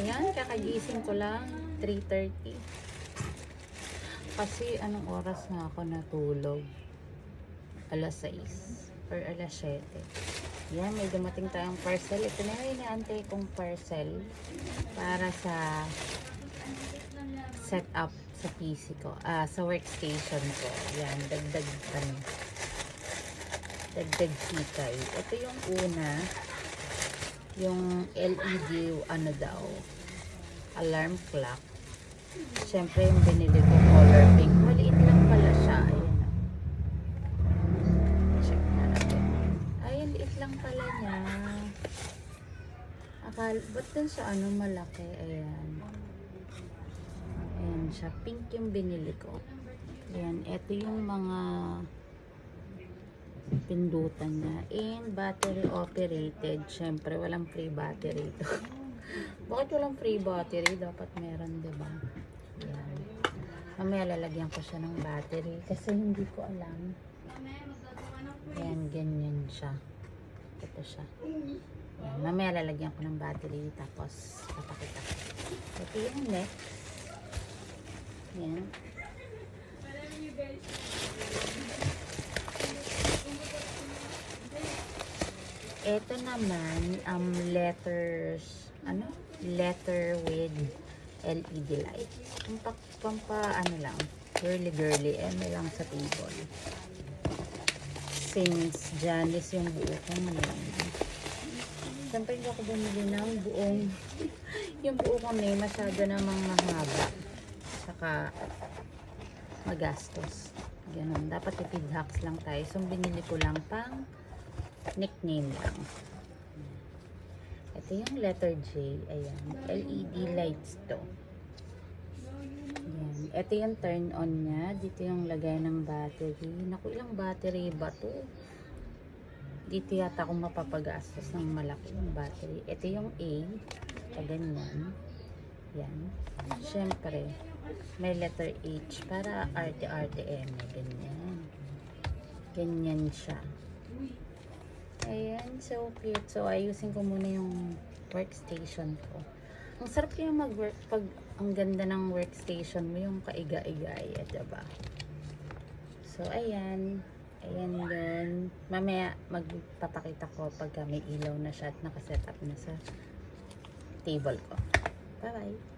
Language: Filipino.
Ayan, kakagising ko lang. 3:30. Kasi anong oras nga ako natulog? Alas 6 or alas 7. Yan, may dumating tayong parcel. Ito na yung inaantay kong parcel para sa setup sa PC ko. Sa workstation ko. Yan, dagdag hikay. Ito yung una. Yung LED, ano daw, alarm clock. Siyempre yung binili ko color pink. Maliit lang pala siya. Ayan o. Check na natin. Ay, liit lang pala niya. Ba't dun sa ano malaki? Ayan. Ayan siya. Pink yung binili ko. Ayan. Ito yung mga pindutan niya. And battery operated. Siyempre, walang free battery ito. Bakit walang free battery? Dapat meron, diba? Ayan. Mamaya lalagyan ko siya ng battery kasi hindi ko alam. Ayan, ganyan siya. Ito siya. Ayan. Mamaya lalagyan ko ng battery tapos papakita ko. Ito yung next. Ayan. Ito naman, letters, letter with LED light. Ano lang, girly, lang sa table. Since Janice yung buo kong name. Siyempre hindi ako bumili ng yung buo kong name, masyado namang mahaba. Saka, magastos. Ganun, dapat tipid hacks lang tayo. So, binili ko lang pang nickname lang. Ito yung letter J. Ayan. LED lights to. Ayan. Ito yung turn on niya. Dito yung lagay ng battery. Naku, ilang battery ba to? Dito yata akong mapapagastos ng malaki yung battery. Ito yung A. Ganyan. Yan. Siyempre, may letter H para RTRTM. Ganyan. Ganyan siya. Ayan, so cute. So, ayusin ko muna yung workstation ko. Ang sarap yung mag-work pag ang ganda ng workstation mo, yung kaiga-igay, diba? So, ayan. Ayan yun. Mamaya, magpapakita ko pagka may ilaw na siya at nakaset up na sa table ko. Bye-bye!